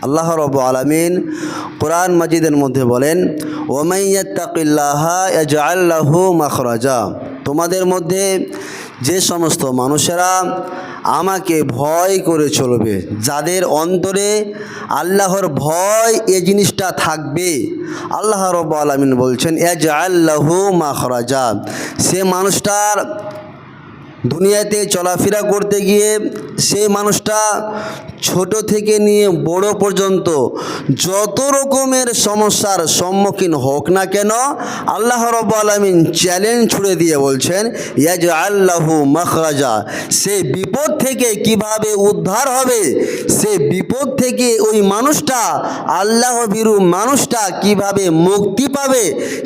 আল্লাহ রাব্বুল আলামিন কোরআন মাজিদের মধ্যে বলেন, ওয়ামান ইয়াত্তাকিল্লাহা ইয়াজআল লাহু মাখরাজা। তোমাদের মধ্যে যে সমস্ত মানুষেরা আমাকে ভয় করে চলবে, যাদের অন্তরে আল্লাহর ভয় এই জিনিসটা থাকবে, আল্লাহ রাব্বুল আলামিন বলছেন ইয়াজআল লাহু মাখরাজা। সে মানুষটার দুনিয়াতে চলাফেরা করতে গিয়ে সেই মানুষটা ছোট থেকে নিয়ে বড় পর্যন্ত যত রকমের সমস্যার সম্মুখীন হোক না কেন, আল্লাহ রাব্বুল আলামিন চ্যালেঞ্জ ছুড়ে দিয়ে বলছেন ইয়াজআল লাহু মাখরাজা। সে বিপদ থেকে কিভাবে উদ্ধার হবে, সে বিপদ থেকে ওই মানুষটা, আল্লাহ ভীরু মানুষটা কিভাবে মুক্তি পাবে,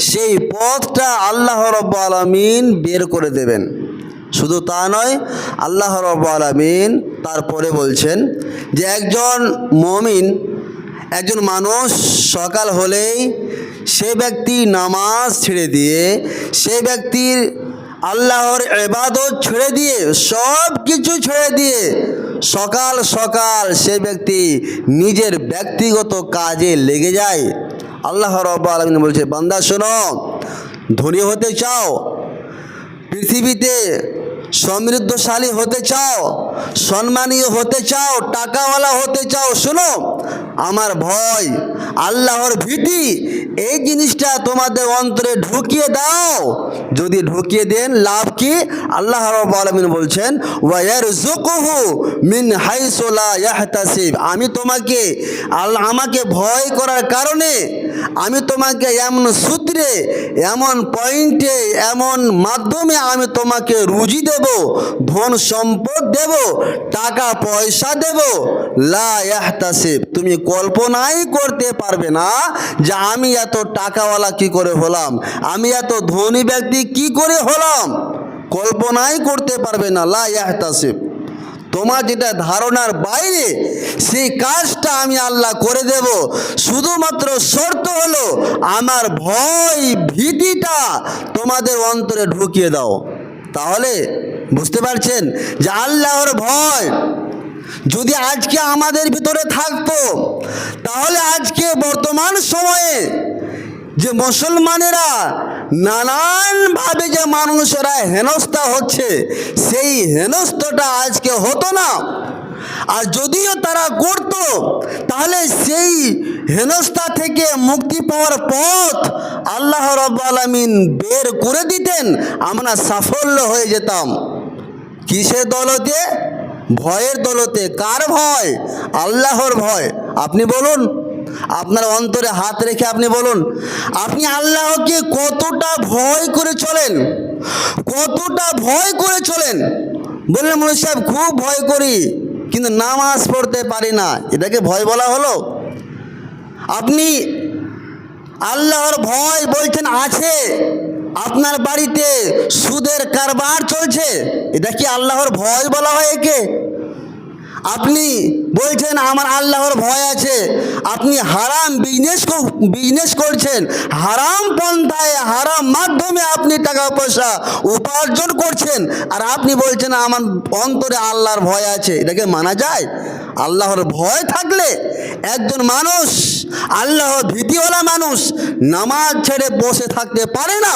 সেই পথটা আল্লাহ রাব্বুল আলামিন বের করে দেবেন। শুধু তা নয়, আল্লাহ রাব্বুল আলামিন তারপরে বলছেন যে একজন মুমিন, একজন মানুষ সকাল হলেই সে ব্যক্তি নামাজ ছেড়ে দিয়ে, সে ব্যক্তির আল্লাহর ইবাদত ছেড়ে দিয়ে, সব কিছু ছেড়ে দিয়ে সকাল সকাল সে ব্যক্তি নিজের ব্যক্তিগত কাজে লেগে যায়। আল্লাহ রাব্বুল আলামিন বলছে, বান্দা শোনো, ধনী হতে চাও, পৃথিবীতে সমৃদ্ধশালী হতে চাও, সম্মানীয় হতে চাও, টাকাওয়ালা হতে চাও, শোনো, আমার ভয়, আল্লাহর ভীতি, এই জিনিসটা তোমাদের অন্তরে ঢুকিয়ে দাও। যদি ঢুকিয়ে দেন লাভ কি? আল্লাহ রাব্বুল আলামিন বলছেন ওয়ায়ারযুকুহু মিন হাইসু লা ইয়াহতাসিব। আমি তোমাকে আমাকে ভয় করার কারণে আমি তোমাকে এমন সূত্রে, এমন পয়েন্টে, এমন মাধ্যমে আমি তোমাকে রুজি দেব, ধন সম্পদ দেব, টাকা পয়সা দেব, লা ইয়াহতাসিব। তুমি কল্পনাই করতে পারবে না যে আমি এত টাকাওয়ালা কি করে হলাম, আমি এত ধনী ব্যক্তি কি করে হলাম, কল্পনাই করতে পারবে না। লা ইয়াহতাসিব, তোমার যেটা ধারণার বাইরে সেই কাজটা আমি আল্লাহ করে দেব। শুধুমাত্র শর্ত হলো আমার ভয় ভীতিটা তোমাদের অন্তরে ঢুকিয়ে দাও। তাহলে বুঝতে পারছেন যে আল্লাহর ভয় যদি আজকে আমাদের ভিতরে থাকতো, তাহলে আজকে বর্তমান সময়ে যে মুসলমানেরা নানানভাবে যে মানুষেরা হেনস্থা হচ্ছে, সেই হেনস্থাটা আজকে হতো না। আর যদিও তারা করত, তাহলে সেই হেনস্থা থেকে মুক্তি পাওয়ার পথ আল্লাহ রাব্বুল আলামিন বের করে দিতেন, আমরা সাফল্য হয়ে যেতাম। কিসের দৌলতে? ভয়ের দৌলতে। কার ভয়? আল্লাহর ভয়। আপনি বলুন, আপনার অন্তরে হাত রেখে আপনি বলুন, আপনি আল্লাহকে কতটা ভয় করে চলেন? কতটা ভয় করে চলেন? বললেন মুফতি সাহেব খুব ভয় করি, কিন্তু নামাজ পড়তে পারি না, এটাকে ভয় বলা হলো? আপনি আল্লাহর ভয় বলছেন আছে, আপনার বাড়িতে সুদের কারবার চলছে, এটা কি আল্লাহর ভয় বলা হয় একে? আপনি বলছেন আমার আল্লাহর ভয় আছে, আপনি হারাম বিজনেস করছেন, হারাম পন্থায়, হারাম মাধ্যমে আপনি টাকা পয়সা উপার্জন করছেন, আর আপনি বলছেন আমার অন্তরে আল্লাহর ভয় আছে, এটাকে মানা যায়? আল্লাহর ভয় থাকলে একজন মানুষ, আল্লাহর ভীতিওয়ালা মানুষ নামাজ ছেড়ে বসে থাকতে পারে না।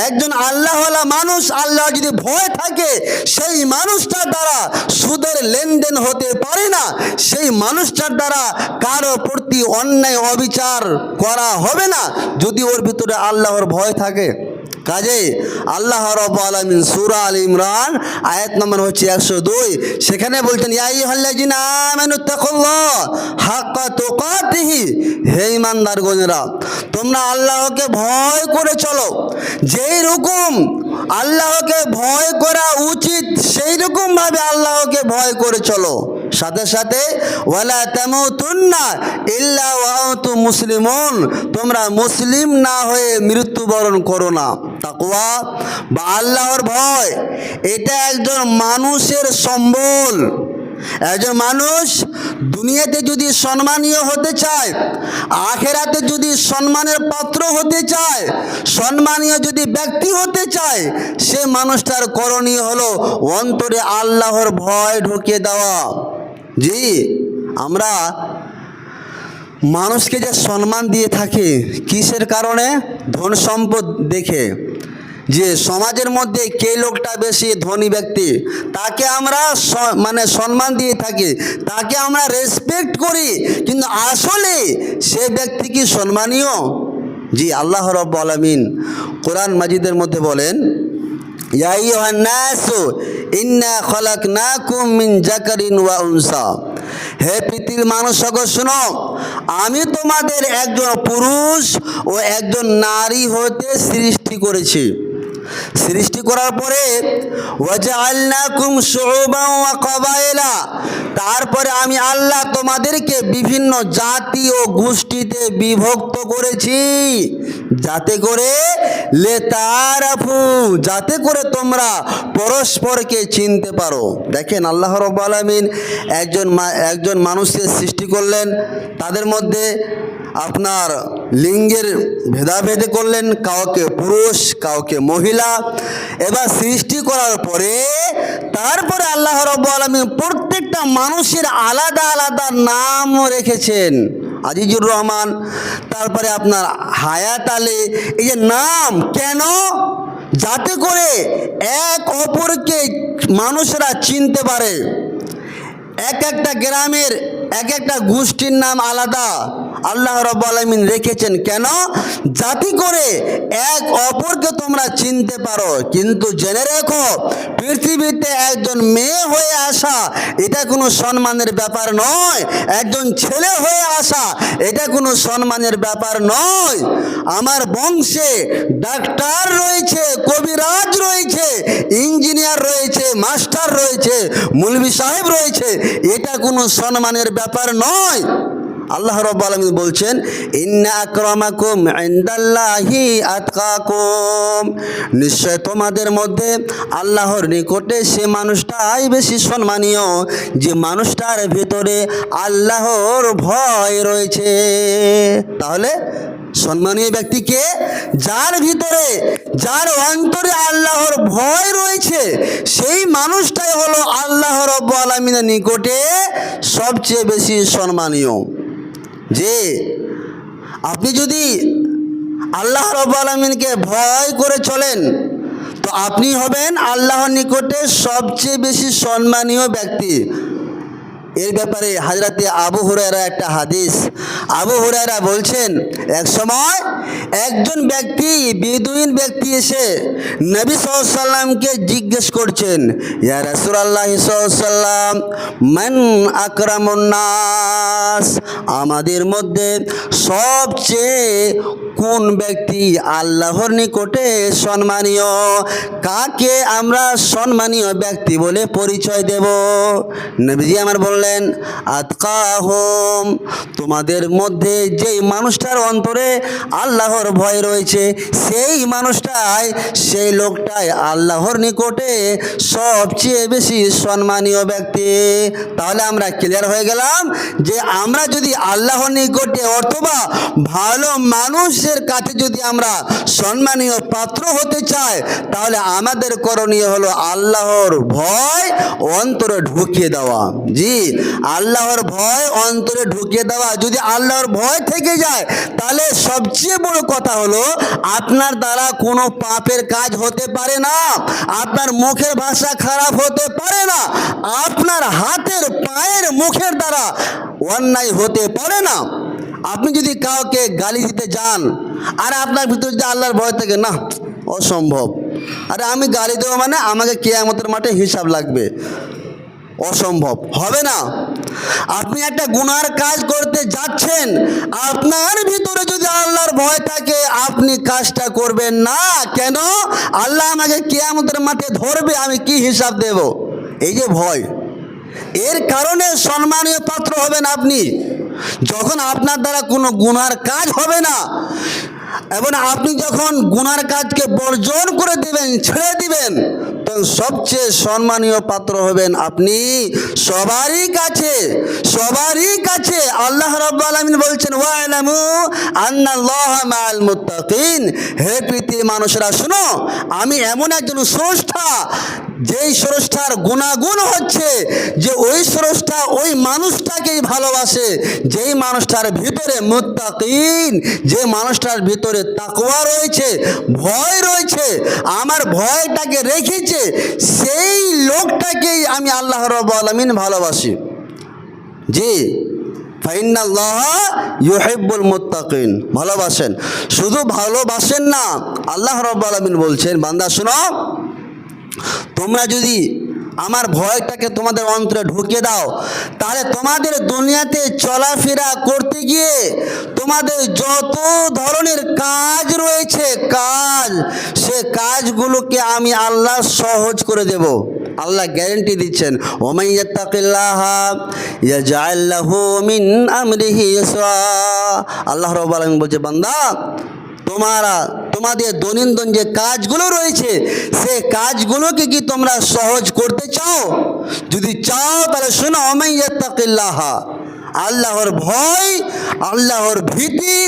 একজন আল্লাহওয়ালা মানুষ, আল্লাহ যদি ভয় থাকে, সেই মানুষটার দ্বারা সুদের লেনদেন হতে পারে না, সেই মানুষটার দ্বারা কারো প্রতি অন্যায় অবিচার করা হবে না, যদি ওর ভিতরে আল্লাহর ভয় থাকে। কাজে আল্লাহ রাব্বুল আলামিন সূরা আল ইমরান আয়াত নম্বর হচ্ছে 102, সেখানে বলছেন ইয়া আইয়ুহাল্লাযিনা আমানুত্তাকুল্লাহ হাক্কা তুকাতিহি, হে ঈমানদারগণেরা তোমরা আল্লাহকে ভয় করে চলো। যেই রকম আল্লাহকে ভয় করা উচিত সেই রকম ভাবে আল্লাহকে ভয় করে চলো। সাথে সাথে ওয়ালা তামুতুন্না ইল্লা ওয়া আনতুম মুসলিমুন, তোমরা মুসলিম না হয়ে মৃত্যুবরণ করো না। তাকওয়া বা আল্লাহর ভয়, এটা একজন মানুষের সম্বল। একজন মানুষ দুনিয়াতে যদি সম্মানীয় হতে চায়, আখেরাতে যদি সম্মানের পাত্র হতে চায়, সম্মানীয় যদি ব্যক্তি হতে চায়, সে মানুষটার করণীয় হলো অন্তরে আল্লাহর ভয় ঢুকিয়ে দেওয়া। জি, আমরা মানুষকে যে সম্মান দিয়ে থাকে কিসের কারণে? ধন সম্পদ দেখে, যে সমাজের মধ্যে কে লোকটা বেশি ধনী ব্যক্তি তাকে আমরা মানে সম্মান দিয়ে থাকি, তাকে আমরা রেসপেক্ট করি, কিন্তু আসলে সে ব্যক্তি কি সম্মানীয়? জি, আল্লাহ রাব্বুল আলামিন কোরআন মাজিদের মধ্যে বলেন, ইয়া আইয়ুহান নাসু ইন্না খলাকনাকুম মিন যাকারিন ওয়া উনসা, হে পৃথিবীর মানুষগণ শোনো, আমি তোমাদের একজন পুরুষ ও একজন নারী হতে সৃষ্টি করেছি। সৃষ্টি করার পরে ওয়াজআলনাকুম শুউবান ওয়া কাবাইলা, তারপরে আমি আল্লাহ তোমাদেরকে বিভিন্ন জাতি ও গোষ্ঠীতে বিভক্ত করেছি, যাতে করে লেতারাফু, যাতে করে তোমরা পরস্পরকে চিনতে পারো। দেখেন আল্লাহ রাব্বুল আলামিন একজন মানুষকে সৃষ্টি করলেন, তাদের মধ্যে আপনার লিঙ্গের ভেদাভেদ করলেন, কাউকে পুরুষ কাউকে মহিলা। এবার সৃষ্টি করার পরে তারপরে আল্লাহ রাব্বুল আলামিন প্রত্যেকটা মানুষের আলাদা আলাদা নাম রেখেছেন, আজিজুর রহমান, তারপরে আপনার হায়াত আলী। এই যে নাম কেন? যাতে করে এক অপরকে মানুষরা চিনতে পারে। এক একটা গ্রামের এক একটা গোষ্ঠীর নাম আলাদা আল্লাহ রাব্বুল আলামিন রেখেছেন, কেন? যাতে করে এক অপরকে তোমরা চিনতে পারো। কিন্তু জেনে রেখো, পৃথিবীতে একজন মেয়ে হয়ে আসা এটা কোনো সম্মানের ব্যাপার নয়, একজন ছেলে হয়ে আসা এটা কোনো সম্মানের ব্যাপার নয়। আমার বংশে ডাক্তার রয়েছে, কবিরাজ রয়েছে, ইঞ্জিনিয়ার রয়েছে, মাস্টার রয়েছে, মৌলভী সাহেব রয়েছে, এটা কোনো সম্মানের ব্যাপার নয়। আল্লাহ রাব্বুল আলামিন বলছেন, ইন্না আকরামাকুম ইনদাল্লাহি আতকাকুম, নিশ্চয় তোমাদের মধ্যে আল্লাহর নিকটে সে মানুষটাই বেশি সম্মানীয় যে মানুষটার ভিতরে আল্লাহর ভয় রয়েছে। তাহলে সম্মানীয় ব্যক্তিকে যার ভিতরে, যার অন্তরে আল্লাহর ভয় রয়েছে, সেই মানুষটাই হলো আল্লাহ রাব্বুল আলামিনের নিকটে সবচেয়ে বেশি সম্মানীয়। যে আপনি যদি আল্লাহ রাব্বুল আলামিনকে ভয় করে চলেন, তো আপনি হবেন আল্লাহর নিকটে সবচেয়ে বেশি সম্মানীয় ব্যক্তি। এর ব্যাপারে হযরতে আবু হুরায়রা একটা হাদিস, আবু হুরায়রা বলছেন, এক সময় একজন ব্যক্তি, বেদুইন ব্যক্তি এসে নবী সাল্লাল্লাহু আলাইহি সাল্লামকে জিজ্ঞেস করছেন, ইয়া রাসূলুল্লাহ সাল্লাল্লাহু আলাইহি সাল্লাম, মান আকরামুন নাস, আমাদের মধ্যে সবচেয়ে কোন ব্যক্তি আল্লাহর নিকটে সম্মানীয়? কাকে আমরা সম্মানীয় ব্যক্তি বলে পরিচয় দেব? নবীজি আমার বললেন, আতকাহুম, তোমাদের মধ্যে যেই মানুষটার অন্তরে আল্লাহর ভয় রয়েছে সেই মানুষটাই, সেই লোকটাই আল্লাহর নিকটে সবচেয়ে বেশি সম্মানীয় ব্যক্তি। তাহলে আমরা ক্লিয়ার হয়ে গেলাম যে আমরা যদি আল্লাহর নিকটে অথবা ভালো মানুষের কাছে যদি আমরা সম্মানীয় পাত্র হতে চাই, তাহলে আমাদের করণীয় হলো আল্লাহর ভয় অন্তরে ঢুকিয়ে দেওয়া। জি, আল্লাহর ভয় অন্তরে ঢুকিয়ে দেওয়া। যদি আল্লাহর ভয় থেকে যায়, তাহলে সবচেয়ে বড় কথা হলো আপনার দ্বারা কোনো পাপের কাজ হতে পারে না, আপনার মুখের ভাষা খারাপ হতে পারে না, আপনার হাতের পায়ের মুখের দ্বারা অন্যায় হতে পারে না। আপনি যদি কাউকে গালি দিতে যান আর আপনার ভিতরে যদি আল্লাহর ভয় থেকে, না অসম্ভব, আরে আমি গালি দেবো মানে আমাকে কিয়ামতের মাঠে হিসাব লাগবে, অসম্ভব, হবে না। আপনি একটা গুনার কাজ করতে যাচ্ছেন, আপনার ভিতরে যদি আল্লাহর ভয় থাকে আপনি কাজটা করবেন না। কেন? আল্লাহ আমাকে কিয়ামতের মাঠে ধরবে, আমি কি হিসাব দেব? এই যে ভয়, এর কারণে সম্মানীয় পাত্র হবেন আপনি। যখন আপনার দ্বারা কোনো গুনার কাজ হবে না এবং আপনি যখন গুনার কাজকে বর্জন করে দিবেন, ছেড়ে দিবেন, তখন সবচেয়ে সম্মানীয় পাত্র হবেন আপনি সবারই কাছে, সবারই কাছে। আল্লাহ রাব্বুল আলামিন বলছেন, ওয়া'লামু আন্নাল্লাহা মা'আল মুত্তাকিন, হে পৃথিবীর মানুষরা শোনো, আমি এমন একজন স্রষ্টা যেই স্রষ্টার গুণাগুণ হচ্ছে যে ওই স্রষ্টা ওই মানুষটাকেই ভালোবাসে, যেই মানুষটার ভিতরে মুত্তাকিন, যে মানুষটার ভিতরে তাকওয়া রয়েছে, ভয় রয়েছে, আমার ভয়টাকে রেখেছে, সেই লোকটাকেই আমি আল্লাহ রাব্বুল আলামিন ভালোবাসি। জি, ফাইন্নাল্লাহ ইউহিব্বুল মুত্তাকিন, ভালোবাসেন। শুধু ভালোবাসেন না, আল্লাহ রাব্বুল আলামিন বলছেন, বান্দা শোনো, তোমরা যদি আমার ভয়টাকে তোমাদের অন্তরে ঢুকিয়ে দাও, তাহলে তোমাদের দুনিয়াতে চলাফেরা করতে গিয়ে তোমাদের যত ধরনের কাজ রয়েছে, সে কাজগুলোকে আমি আল্লাহ সহজ করে দেব। আল্লাহ গ্যারেন্টি দিচ্ছেন, ওমান ইয়াত্তাকিল্লাহা ইয়াজআল লাহু মিন আমরিহি ইউসরা। আল্লাহ রাব্বুল আলামিন বলছে, বান্দা তোমাদের দৈনন্দিন যে কাজগুলো রয়েছে, সে কাজগুলোকে কি তোমরা সহজ করতে চাও? যদি চাও তাহলে শোনো, ওমান ইয়াত্তাকিল্লাহা, আল্লাহর ভয়, আল্লাহর ভীতি,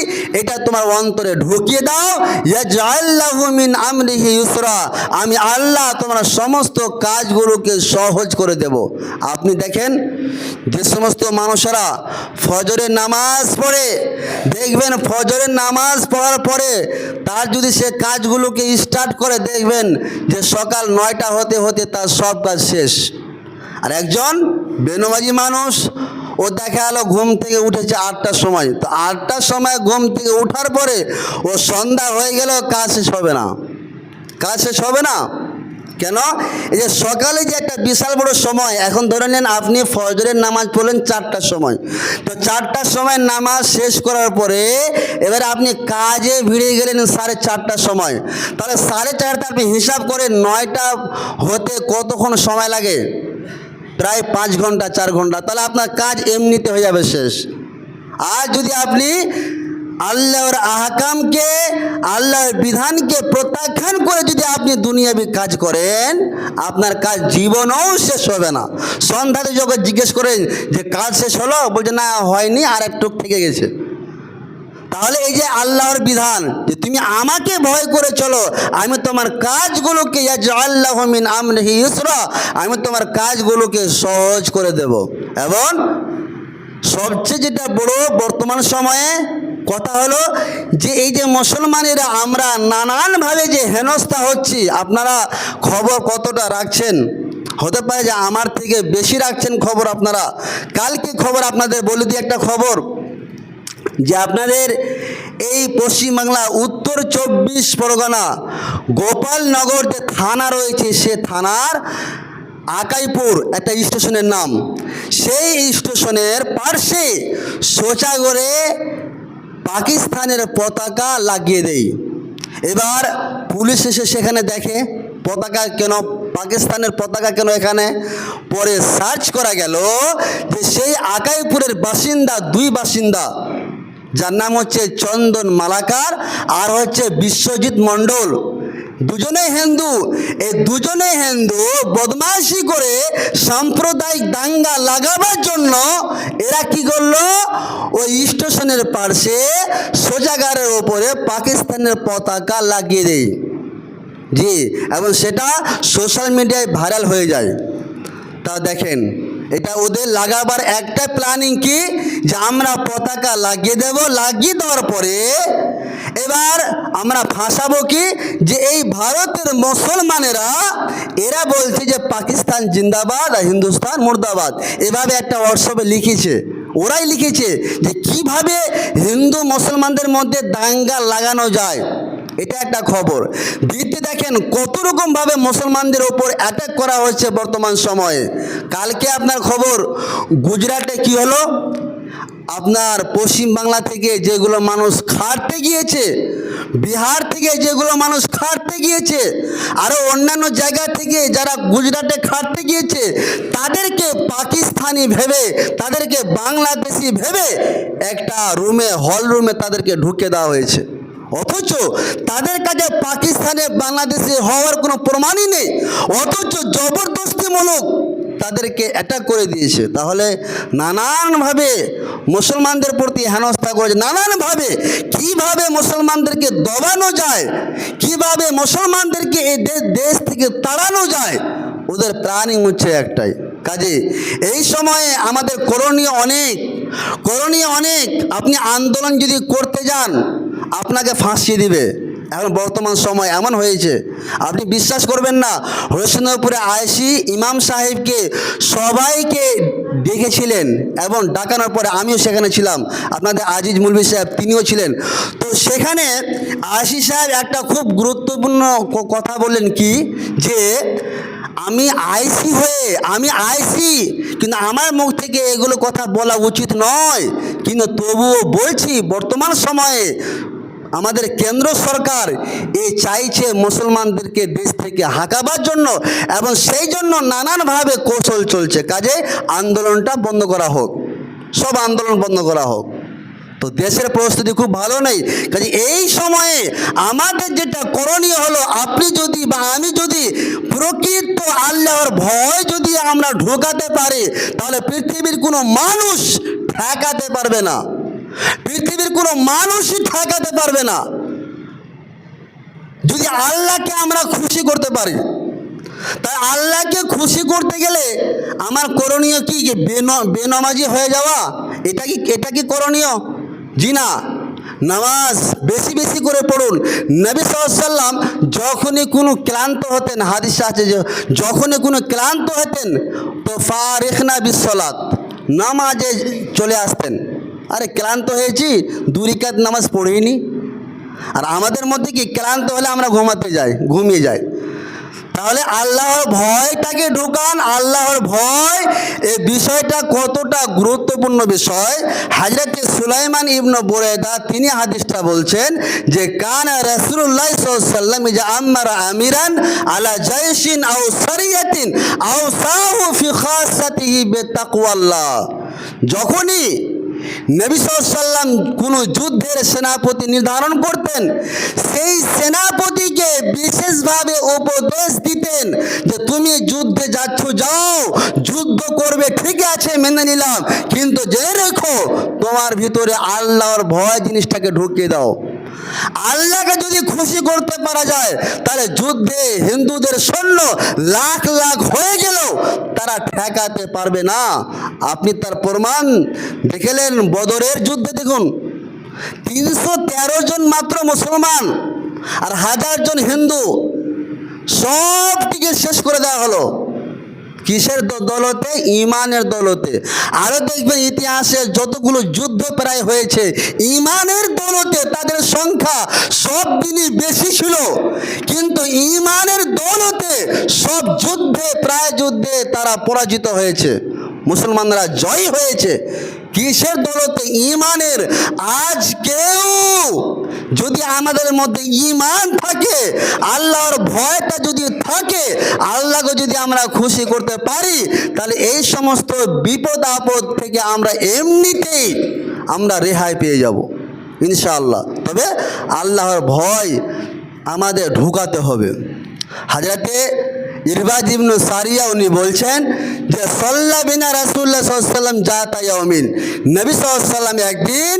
এটা তোমার অন্তরে ঢুকিয়ে দাও। ইয়াজআল লাহু মিন আমরিহি ইউসরা, আমি আল্লাহ তোমার সমস্ত কাজগুলোকে সহজ করে দেব। আপনি দেখেন, যে সমস্ত মানুষেরা ফজরের নামাজ পড়ে, দেখবেন ফজরের নামাজ পড়ার পরে তার যদি সে কাজগুলোকে স্টার্ট করে, দেখবেন যে সকাল 9টা হতে হতে তার সব কাজ শেষ। আর একজন বেনমাজি মানুষ, ও দেখা গেল ঘুম থেকে উঠেছে 8টার সময়, তো 8টার সময় ঘুম থেকে উঠার পরে ও সন্ধ্যা হয়ে গেল, কাজ শেষ হবে না। কাজ শেষ হবে না কেন? এই যে সকালে যে একটা বিশাল বড় সময়, এখন ধরে নেন আপনি ফজরের নামাজ পড়লেন 4টার সময়, তো 4টার সময় নামাজ শেষ করার পরে এবারে আপনি কাজে ভিড়ে গেলেন 4:30টার সময়, তাহলে 4:30টা আপনি হিসাব করে 9টা হতে কতক্ষণ সময় লাগে? প্রায় 5 ঘন্টা 4 ঘন্টা, তাহলে আপনার কাজ এমনিতে হয়ে যাবে শেষ। আর যদি আপনি আল্লাহর আহকামকে, আল্লাহর বিধানকে প্রত্যাখ্যান করে যদি আপনি দুনিয়াবি কাজ করেন, আপনার কাজ জীবনেও শেষ হবে না। সন্ধ্যাতে যখন জিজ্ঞেস করেন যে কাজ শেষ হলো, বলছে না হয়নি, আর একটু থেকে গেছে। তাহলে এই যে আল্লাহর বিধান, যে তুমি আমাকে ভয় করে চলো, আমি তোমার কাজগুলোকে ইয়াজআল লাহু মিন আমরিহি ইউসরা, আমি তোমার কাজগুলোকে সহজ করে দেব। এবং সবচেয়ে যেটা বড় বর্তমান সময়ে কথা হলো যে এই যে মুসলমানেরা আমরা নানানভাবে যে হেনস্থা হচ্ছি, আপনারা খবর কতটা রাখছেন? হতে পারে যে আমার থেকে বেশি রাখছেন খবর আপনারা। কালকে খবর আপনাদের বলে দিই, একটা খবর যে আপনাদের এই পশ্চিমবাংলা উত্তর 24 পরগনা গোপালনগর যে থানা রয়েছে, সে থানার আকাইপুর একটা স্টেশনের নাম, সেই স্টেশনের পার্শ্বে সোজা করে পাকিস্তানের পতাকা লাগিয়ে দেয়। এবার পুলিশ এসে সেখানে দেখে পতাকা কেন, পাকিস্তানের পতাকা কেন এখানে। পরে সার্চ করা গেল যে সেই আকাইপুরের বাসিন্দা, 2 বাসিন্দা, যার নাম হচ্ছে চন্দন মালাকার আর হচ্ছে বিশ্বজিৎ মণ্ডল, দুজনেই হিন্দু। এই দুজনেই হিন্দু বদমাইশি করে সাম্প্রদায়িক দাঙ্গা লাগাবার জন্য এরা কি করলো, ওই স্টেশনের পাশে শৌচাগারের ওপরে পাকিস্তানের পতাকা লাগিয়ে দেয়। জি, এবং সেটা সোশ্যাল মিডিয়ায় ভাইরাল হয়ে যায়। তা দেখেন, এটা ওদের লাগাবার একটা প্ল্যানিং কি, যে আমরা পতাকা লাগিয়ে দেব, লাগিয়ে দেওয়ার পরে এবার আমরা ফাঁসাবো কি, যে এই ভারতের মুসলমানেরা এরা বলছে যে পাকিস্তান জিন্দাবাদ আর হিন্দুস্তান মুর্দাবাদ, এভাবে একটা হোয়াটসঅ্যাপে লিখেছে। ওরাই লিখেছে যে কিভাবে হিন্দু মুসলমানদের মধ্যে দাঙ্গা লাগানো যায়, এটা একটা খবর। দ্বিতীয় দেখেন কত রকমভাবে মুসলমানদের ওপর অ্যাটাক করা হচ্ছে বর্তমান সময়ে। কালকে আপনার খবর গুজরাটে কি হলো, আপনার পশ্চিম বাংলা থেকে যেগুলো মানুষ খাটতে গিয়েছে, বিহার থেকে যেগুলো মানুষ খাটতে গিয়েছে, আরও অন্যান্য জায়গা থেকে যারা গুজরাটে খাটতে গিয়েছে, তাদেরকে পাকিস্তানি ভেবে, তাদেরকে বাংলাদেশি ভেবে একটা রুমে, হল রুমে তাদেরকে ঢুকে দেওয়া হয়েছে। অথচ তাদের কাছে পাকিস্তানে বাংলাদেশে হওয়ার কোনো প্রমাণই নেই, অথচ জবরদস্তিমূলক তাদেরকে অ্যাটাক করে দিয়েছে। তাহলে নানানভাবে মুসলমানদের প্রতি হেনস্থা করেছে, নানানভাবে কিভাবে মুসলমানদেরকে দবানো যায়, কিভাবে মুসলমানদেরকে এই দেশ থেকে তাড়ানো যায়, ওদের প্ল্যানিং হচ্ছে একটাই। কাজে এই সময়ে আমাদের করণীয় অনেক। আপনি আন্দোলন যদি করতে যান আপনাকে ফাঁসিয়ে দিবে। এখন বর্তমান সময় এমন হয়েছে, আপনি বিশ্বাস করবেন না, হরিশ্চন্দ্রপুরে আইসি ইমাম সাহেবকে সবাইকে ডেকেছিলেন এবং ডাকানোর পরে আমিও সেখানে ছিলাম, আপনাদের আজিজ মুলবি সাহেব তিনিও ছিলেন। তো সেখানে আইসি সাহেব একটা খুব গুরুত্বপূর্ণ কথা বললেন কি, যে আমি আইসি কিন্তু আমার মুখ থেকে এগুলো কথা বলা উচিত নয়, কিন্তু তবুও বলছি বর্তমান সময়ে আমাদের কেন্দ্র সরকার চাইছে মুসলমানদেরকে দেশ থেকে হাঁকাবার জন্য, এবং সেই জন্য নানানভাবে কৌশল চলছে। কাজে আন্দোলনটা বন্ধ করা হোক, সব আন্দোলন বন্ধ করা হোক। তো দেশের পরিস্থিতি খুব ভালো নেই। কাজে এই সময়ে আমাদের যেটা করণীয় হলো, আপনি যদি বা আমি যদি প্রকৃত আল্লাহর ভয় যদি আমরা ঢোকাতে পারি, তাহলে পৃথিবীর কোনো মানুষ ঠেকাতে পারবে না, পৃথিবীর কোনো মানুষই ঠেকাতে পারবে না। যদি আল্লাহকে আমরা খুশি করতে পারি, তাই আল্লাহকে খুশি করতে গেলে আমার করণীয় কি, বেনামাজি হয়ে যাওয়া? এটা কি করণীয়? জি না। নামাজ বেশি বেশি করে পড়ুন। নবী সাল্লাল্লাহু আলাইহি ওয়াসাল্লাম যখনই কোনো ক্লান্ত হতেন, হাদিসে আছে যে যখনই কোনো ক্লান্ত হতেন তো ফারিখনা বিসসালাত, নামাজে চলে আসতেন। আরে ক্লান্ত হয়েছি, 2 রাকাত নামাজ পড়িনি। আর আমাদের মধ্যে কি, ক্লান্ত হলে আমরা ঘুমিয়ে যাই। তাহলে আল্লাহর ভয়টাকে ঢুকান। আল্লাহর ভয় এই বিষয়টা কতটা গুরুত্বপূর্ণ বিষয়। হযরতে সুলাইমান ইবনে বুরাইদা তিনি হাদিসটা বলছেন যে কানা রাসূলুল্লাহ সাল্লাল্লাহু আলাইহি ওয়াসাল্লাম ইজা আমারা আমিরান আলা জাইশিন আও সারিয়াতিন আও সাহু ফি খাসাতিহি বিতাকওয়াল্লাহ। যখনই নবী সাল্লাল্লাহু আলাইহি ওয়াসাল্লাম কোনো যুদ্ধের সেনাপতি নির্ধারণ করতেন, সেই সেনাপতিকে বিশেষভাবে উপদেশ দিতেন যে তুমি যুদ্ধে যাচ্ছ, যাও, যুদ্ধ করবে, ঠিক আছে মেনে নিলাম, কিন্তু জেনে রেখো তোমার ভিতরে আল্লাহর ভয় জিনিসটাকে ঢুকিয়ে দাও। আল্লাহকে যদি খুশি করতে পারা যায়, তাহলে যুদ্ধে হিন্দুদের সৈন্য লাখ লাখ হয়ে গেলেও তারা ঠেকাতে পারবে না। আপনি তার প্রমাণ দেখলেন বদরের যুদ্ধে। দেখুন 313 জন মাত্র মুসলমান আর 1000 জন হিন্দু, সবটিকে শেষ করে দেওয়া হলো। কিসের দৌলতে? ইমানের দৌলতে। আরো দেখবেন ইতিহাসে যতগুলো যুদ্ধ প্রায় হয়েছে, ইমানের দৌলতে তাদের সংখ্যা সব দিনই বেশি ছিল, কিন্তু ইমানের দৌলতে সব প্রায় যুদ্ধে তারা পরাজিত হয়েছে, মুসলমানরা জয় হয়েছে। কিসের দৌলতে? ইমানের। আজ কেউ যদি আমাদের মধ্যে ইমান থাকে, আল্লাহর ভয়টা যদি থাকে, আল্লাহকে যদি আমরা খুশি করতে পারি, তাহলে এই সমস্ত বিপদ আপদ থেকে আমরা এমনিতেই আমরা রেহাই পেয়ে যাব ইনশাআল্লাহ। তবে আল্লাহর ভয় আমাদের ঢুকাতে হবে। হযরতে ইরবাদ ইবনে সারিয়া উনি বলছেন যে সাল্লা বিনা রাসূলুল্লাহ সাল্লাল্লাহু আলাইহি ওয়াসাল্লাম জাতা ইয়াউমিন, নবী সাল্লাল্লাহু আলাইহি ওয়াসাল্লাম একদিন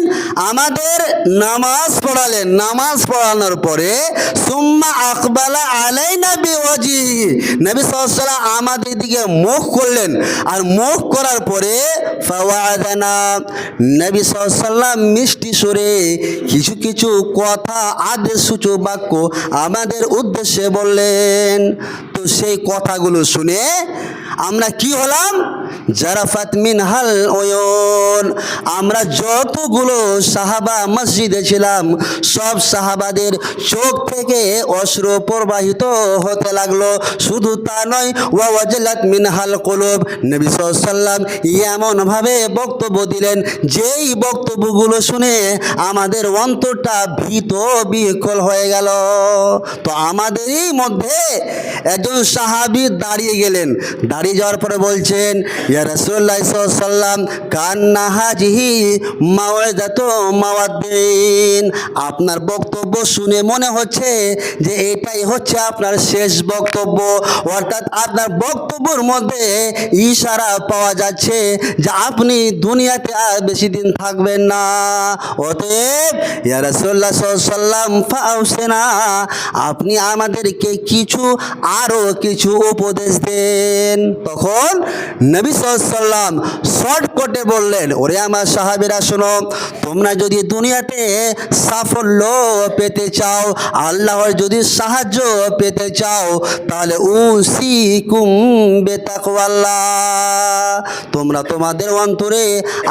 আমাদের নামাজ পড়ালেন। নামাজ পড়ানোর পরে সুম্মা আকবালা আলাইনা বিওয়াজিহি, নবী সাল্লাল্লাহু আলাইহি ওয়াসাল্লাম আমাদের দিকে মুখ করলেন, আর মুখ করার পরে ফাওয়াদানা, নবী সাল্লাল্লাহু আলাইহি ওয়াসাল্লাম মিষ্টি সুরে কিছু কিছু কথা, আদেশসূচক বাক্য আমাদের উদ্দেশ্যে বললেন। তো সেই কথাগুলো শুনে আমরা কি হলাম? জারাফাত মিনহাল উয়ুন, আমরা যতগুলো সাহাবা মসজিদে ছিলাম সব সাহাবাদের চোখ থেকে অশ্রু প্রবাহিত হতে লাগলো। শুধু তা নয়, ওয়া ওয়াজলাত মিনহাল কুলুব, নবী সাল্লাল্লাহু আলাইহি ওয়াসাল্লাম এমনভাবে বক্তব্য দিলেন, যেই বক্তব্যগুলো শুনে আমাদের অন্তরটা ভীত বিকল হয়ে গেল। তো আমাদেরই মধ্যে একজন সাহাবী দাঁড়িয়ে গেলেন, দাঁড়িয়ে বাড়ি যাওয়ার পরে বলছেন, ইয়া রাসূলুল্লাহ সাল্লাল্লাহু আলাইহি ওয়াসাল্লাম, কান্না হাজিহি মাওয়াইযাতু মাওয়াদ্দিন। আপনার বক্তব্য শুনে মনে হচ্ছে যে এটাই হচ্ছে আপনার শেষ বক্তব্য, অর্থাৎ আপনার বক্তব্যের মধ্যে ইশারা পাওয়া যাচ্ছে যে আপনি দুনিয়াতে আর বেশি দিন থাকবেন না। অতএব ইয়া রাসূলুল্লাহ সাল্লাল্লাহু আলাইহি ওয়াসাল্লাম ফাউসিনা, আপনি আমাদেরকে আরো কিছু উপদেশ দেন। তখন নবী সাল্লাল্লাহু আলাইহি ওয়াসাল্লাম শর্টকাটে বললেন, ওরে আমার সাহাবীরা শোনো, তোমরা যদি দুনিয়াতে সাফল্য পেতে চাও, আল্লাহর যদি সাহায্য পেতে চাও, তাহলে উসিকুম বিতাকওয়াল্লাহ, তোমরা তোমাদের অন্তরে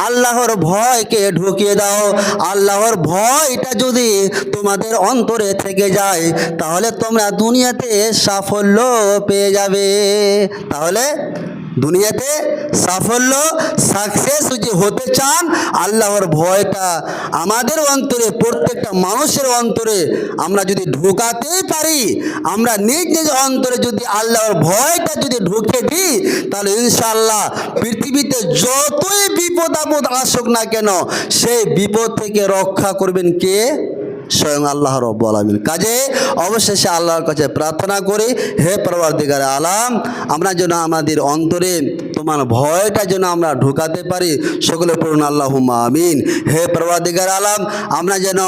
আল্লাহর ভয়কে ঢুকিয়ে দাও। আল্লাহর ভয়টা যদি তোমাদের অন্তরে থেকে যায়, তাহলে তোমরা দুনিয়াতে সাফল্য পেয়ে যাবে। তাহলে দুনিয়াতে সাফল্য, সাকসেস যদি হতে চান, আল্লাহর ভয়টা আমাদের অন্তরে, প্রত্যেকটা মানুষের অন্তরে আমরা যদি ঢুকাতেই পারি, আমরা নিজ নিজ অন্তরে যদি আল্লাহর ভয়টা যদি ঢুকে দিই, তাহলে ইনশাআল্লাহ পৃথিবীতে যতই বিপদ আপদ আসুক না কেন, সেই বিপদ থেকে রক্ষা করবেন কে? স্বয়ং আল্লাহ রাব্বুল আলামিন। কাজে অবশেষে আল্লাহর কাছে প্রার্থনা করি, হে পরওয়ারদিগার আলাম, আমরা যেন আমাদের অন্তরে তোমার ভয়টা যেন আমরা ঢুকাতে পারি। সকলে পড়ুন আল্লাহুম্মা আমিন। হে পরওয়ারদিগার আলাম, আমরা যেন